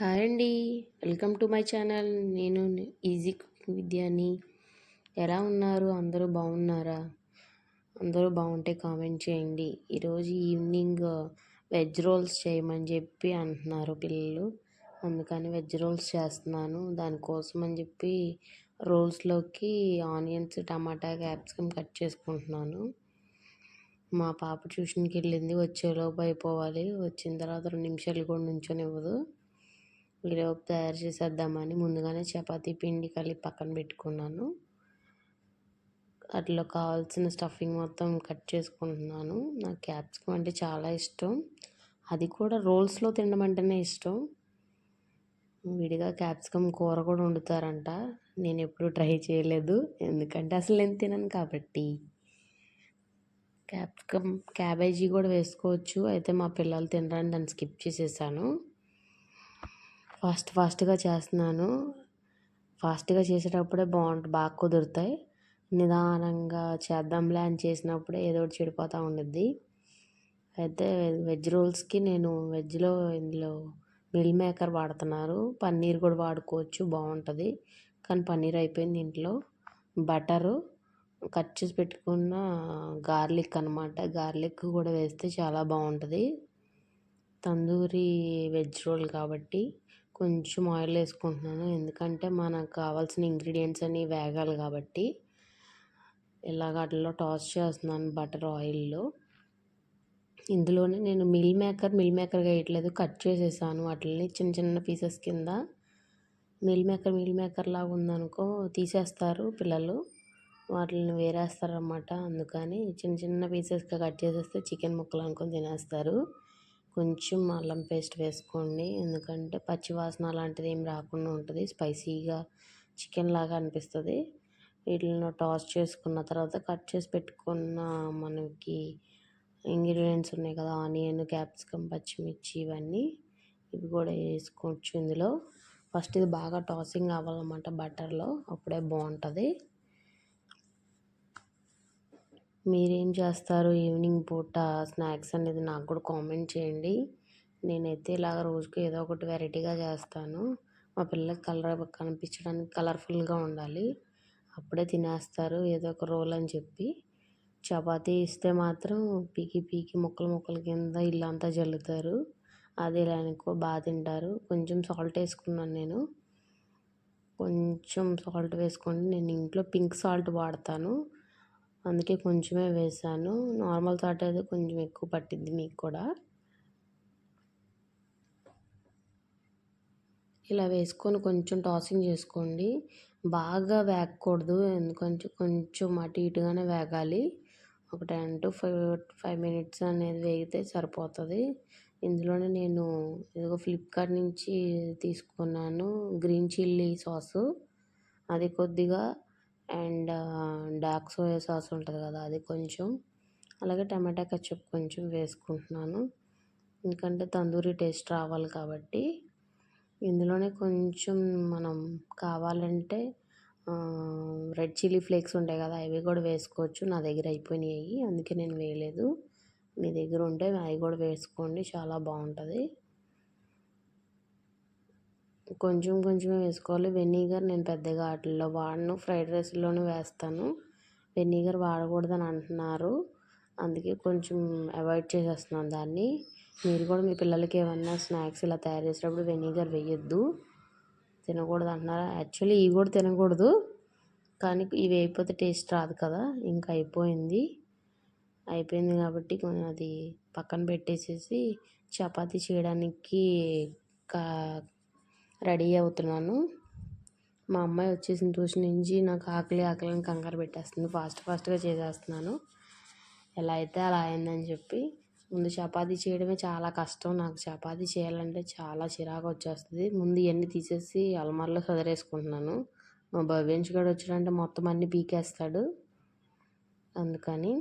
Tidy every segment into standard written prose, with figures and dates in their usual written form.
Hi అండి. Welcome to my channel. నేను easy cooking విద్యాని. ఎలా ఉన్నారు? అందరూ బాగున్నారా? అందరూ బాగుంటే కామెంట్ చేయండి. ఈరోజు ఈవినింగ్ వెజ్ రోల్స్ చేయమని చెప్పి అంటున్నారు పిల్లలు. అందుకని వెజ్ రోల్స్ చేస్తున్నాను. దానికోసం అని చెప్పి రోల్స్లోకి ఆనియన్స్, టమాటా, క్యాప్సికమ్ కట్ చేసుకుంటున్నాను. మా పాప ట్యూషన్కి వెళ్ళింది. వచ్చేలోపు అయిపోవాలి. వచ్చిన తర్వాత 2 నిమిషాలు కూడా నుంచొనివ్వదు. ఈలోపు తయారు చేసేద్దామని ముందుగానే చపాతీ పిండి కలిపి పక్కన పెట్టుకున్నాను. అట్లా కావాల్సిన స్టఫింగ్ మొత్తం కట్ చేసుకుంటున్నాను. నాకు క్యాప్సికమ్ అంటే చాలా ఇష్టం. అది కూడా రోల్స్లో తినడం అంటేనే ఇష్టం. విడిగా క్యాప్సికమ్ కూర కూడా వండుతారంట. నేను ఎప్పుడు ట్రై చేయలేదు, ఎందుకంటే అసలు నేను తినను కాబట్టి. క్యాబేజీ కూడా వేసుకోవచ్చు, అయితే మా పిల్లలు తినరని దాన్ని స్కిప్ చేసేసాను. ఫాస్ట్గా చేస్తున్నాను. ఫాస్ట్గా చేసేటప్పుడే బాగా కుదురుతాయి. నిదానంగా చేద్దాంలే అని చేసినప్పుడే ఏదో ఒకటి చెడిపోతూ ఉండిద్ది. అయితే వెజ్ రోల్స్కి నేను ఇందులో మిల్ మేకర్ వాడుతున్నారు. పన్నీర్ కూడా వాడుకోవచ్చు, బాగుంటుంది. కానీ పన్నీర్ అయిపోయింది ఇంట్లో. బటరు, కట్ చేసి పెట్టుకున్న గార్లిక్ అనమాట. గార్లిక్ కూడా వేస్తే చాలా బాగుంటుంది. తందూరి వెజ్ రోల్ కాబట్టి కొంచెం ఆయిల్ వేసుకుంటున్నాను, ఎందుకంటే మనకు కావాల్సిన ఇంగ్రీడియంట్స్ అన్నీ వేగాలి కాబట్టి. ఇలాగ అట్లా టాస్ చేస్తున్నాను బటర్ ఆయిల్లో. ఇందులోనే నేను మిల్ మేకర్గా వేయట్లేదు, కట్ చేసేసాను వాటిని చిన్న చిన్న పీసెస్ కింద. మిల్ మేకర్ లాగా ఉందనుకో తీసేస్తారు పిల్లలు, వాటిని వేరేస్తారన్నమాట. అందుకని చిన్న చిన్న పీసెస్గా కట్ చేసేస్తే చికెన్ ముక్కలు అనుకొని తినేస్తారు. కొంచెం అల్లం పేస్ట్ వేసుకోండి, ఎందుకంటే పచ్చివాసన అలాంటిది ఏం రాకుండా ఉంటుంది. స్పైసీగా చికెన్ లాగా అనిపిస్తుంది. వీటిని టాస్ చేసుకున్న తర్వాత కట్ చేసి పెట్టుకున్న మనకి ఇంగ్రీడియంట్స్ ఉన్నాయి కదా, ఆనియన్, క్యాప్సికమ్, పచ్చిమిర్చి, ఇవన్నీ ఇవి కూడా వేసుకోవచ్చు ఇందులో. ఫస్ట్ ఇది బాగా టాసింగ్ అవ్వాలన్నమాట బటర్లో, అప్పుడే బాగుంటుంది. మీరేం చేస్తారు ఈవినింగ్ పూట స్నాక్స్ అనేది నాకు కూడా కామెంట్ చేయండి. నేనైతే ఇలాగ రోజుకి ఏదో ఒకటి వెరైటీగా చేస్తాను. మా పిల్లలకి కనిపించడానికి కలర్ఫుల్గా ఉండాలి, అప్పుడే తినేస్తారు ఏదో ఒక రోల్ అని చెప్పి. చపాతీ ఇస్తే మాత్రం పీకి ముక్కలు కింద ఇల్లంతా జల్లుతారు. అది ఇలా అనుకో బాగా తింటారు. కొంచెం సాల్ట్ వేసుకున్నాను నేను. కొంచెం సాల్ట్ వేసుకోండి, నేను ఇంట్లో పింక్ సాల్ట్ వాడతాను, అందుకే కొంచెమే వేసాను. నార్మల్ సాల్ట్ అయితే కొంచెం ఎక్కువ పట్టిద్ది మీకు కూడా. ఇలా వేసుకొని కొంచెం టాసింగ్ చేసుకోండి. బాగా వేగకూడదు, ఎందుకంటే కొంచెం అటు ఇటుగానే వేగాలి. ఒక 10 to 5 minutes అనేది వేగితే సరిపోతుంది. ఇందులోనే నేను ఏదో ఫ్లిప్కార్ట్ నుంచి తీసుకున్నాను గ్రీన్ చిల్లీ సాసు, అది కొద్దిగా, అండ్ డార్క్ సోయా సాస్ ఉంటుంది కదా అది కొంచెం, అలాగే టమాటా కెచప్ కొంచెం వేసుకుంటున్నాను, ఎందుకంటే తందూరి టేస్ట్ రావాలి కాబట్టి. ఇందులోనే కొంచెం మనం కావాలంటే రెడ్ చిల్లీ ఫ్లేక్స్ ఉంటాయి కదా, అవి కూడా వేసుకోవచ్చు. నా దగ్గర అయిపోయినాయి, అందుకే నేను వేయలేదు. మీ దగ్గర ఉంటే అవి కూడా వేసుకోండి, చాలా బాగుంటుంది. కొంచెమే వేసుకోవాలి. వెనిగర్ నేను పెద్దగా వాటిల్లో వాడను, ఫ్రైడ్ రైస్లోనే వేస్తాను. వెనిగర్ వాడకూడదని అంటున్నారు, అందుకే కొంచెం అవాయిడ్ చేసేస్తున్నాను దాన్ని. మీరు కూడా మీ పిల్లలకి ఏమన్నా స్నాక్స్ ఇలా తయారు చేసేటప్పుడు వెనిగర్ వేయొద్దు, తినకూడదు అంటున్నారు. యాక్చువల్లీ ఇవి కూడా తినకూడదు, కానీ ఇవి అయిపోతే టేస్ట్ రాదు కదా. ఇంకా అయిపోయింది కాబట్టి అది పక్కన పెట్టేసేసి చపాతీ చేయడానికి రెడీ అవుతున్నాను. మా అమ్మాయి వచ్చేసిన ట్యూషన్ నుంచి నాకు ఆకలి అని కంగారు పెట్టేస్తుంది. ఫాస్ట్గా చేసేస్తున్నాను, ఎలా అయితే అలా అయిందని చెప్పి. ముందు చపాతీ చేయడమే చాలా కష్టం, నాకు చపాతీ చేయాలంటే చాలా చిరాకు వచ్చేస్తుంది. ముందు ఇవన్నీ తీసేసి అలమార్లో సదరేసుకుంటున్నాను. మా భవ్యంష్ గడు వచ్చాడంటే మొత్తం అన్నీ పీకేస్తాడు, అందుకని.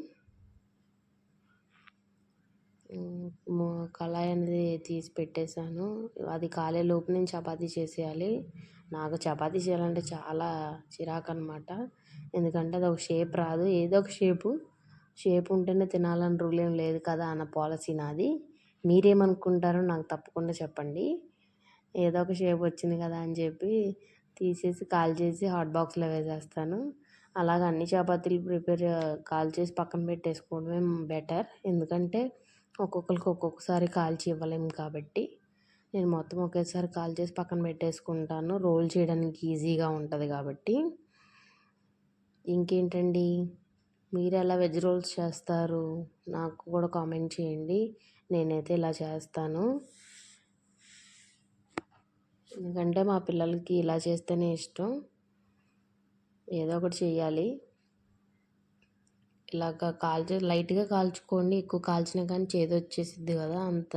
కళాయి అనేది తీసి పెట్టేశాను, అది కాలే లోపు నేను చపాతీ చేసేయాలి. నాకు చపాతీ చేయాలంటే చాలా చిరాకు అనమాట, ఎందుకంటే అది ఒక షేప్ రాదు. ఏదో ఒక షేప్ ఉంటేనే తినాలని రూల్ ఏం లేదు కదా అన్న పాలసీ నాది. మీరేమనుకుంటారో నాకు తప్పకుండా చెప్పండి. ఏదో ఒక షేప్ వచ్చింది కదా అని చెప్పి తీసేసి కాల్ చేసి హాట్ బాక్స్లో వేసేస్తాను. అలాగ అన్ని చపాతీలు కాల్ చేసి పక్కన పెట్టేసుకోవడమే బెటర్. ఎందుకంటే ఒక్కొక్కరికి ఒక్కొక్కసారి కాల్చి ఇవ్వలేము కాబట్టి నేను మొత్తం ఒకేసారి కాల్ చేసి పక్కన పెట్టేసుకుంటాను. రోల్ చేయడానికి ఈజీగా ఉంటుంది కాబట్టి. ఇంకేంటండి, మీరు ఎలా వెజ్ రోల్స్ చేస్తారు నాకు కూడా కామెంట్ చేయండి. నేనైతే ఇలా చేస్తాను, ఎందుకంటే మా పిల్లలకి ఇలా చేస్తేనే ఇష్టం. ఏదో ఒకటి చేయాలి. ఇలాగ లైట్గా కాల్చుకోండి. ఎక్కువ కాల్చినా కానీ చేదు వచ్చేసిద్ది కదా, అంత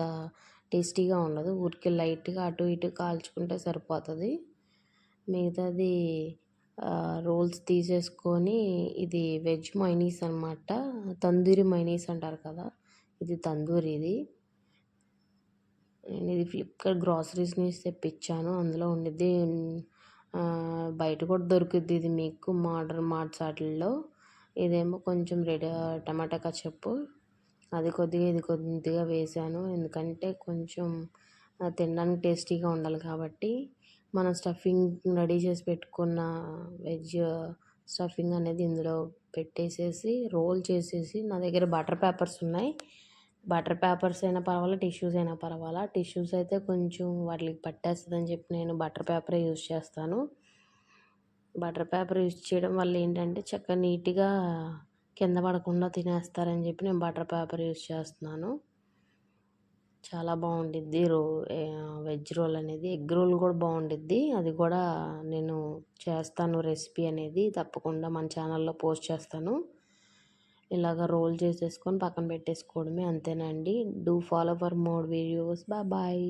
టేస్టీగా ఉండదు. ఊరికే లైట్గా అటు ఇటు కాల్చుకుంటే సరిపోతుంది. మిగతాది రోల్స్ తీసేసుకొని, ఇది వెజ్ మైనీస్ అనమాట, తందూరి మైనీస్ అంటారు కదా, ఇది తందూరిది. నేను ఇది ఫ్లిప్కార్ట్ గ్రాసరీస్ నుంచి తెప్పించాను. అందులో ఉండిద్ది. బయట కూడా దొరుకుద్ది ఇది మీకు మార్ట్స్ వాటిల్లో. ఇదేమో కొంచెం టమాటా కచప్పు, అది కొద్దిగా ఇది కొద్దిగా వేసాను. ఎందుకంటే కొంచెం తినడానికి టేస్టీగా ఉండాలి కాబట్టి. మనం స్టఫింగ్ రెడీ చేసి పెట్టుకున్న వెజ్ స్టఫింగ్ అనేది ఇందులో పెట్టేసేసి రోల్ చేసేసి, నా దగ్గర బటర్ పేపర్స్ ఉన్నాయి. బటర్ పేపర్స్ అయినా పర్వాలా, టిష్యూస్ అయినా పర్వాలా. టిష్యూస్ అయితే కొంచెం వాటికి పట్టేస్తుందని చెప్పి నేను బటర్ పేపరే యూజ్ చేస్తాను. బటర్ పేపర్ యూజ్ చేయడం వల్ల ఏంటంటే చక్కగా నీట్గా కింద పడకుండా తినేస్తారని చెప్పి నేను బటర్ పేపర్ యూజ్ చేస్తున్నాను. చాలా బాగుండిద్ది వెజ్ రోల్ అనేది. ఎగ్ రోల్ కూడా బాగుండిద్ది. అది కూడా నేను చేస్తాను రెసిపీ అనేది, తప్పకుండా మన ఛానల్లో పోస్ట్ చేస్తాను. ఇలాగ రోల్ చేసేసుకొని పక్కన పెట్టేసుకోవడమే, అంతేనండి. Do follow for more videos. Bye.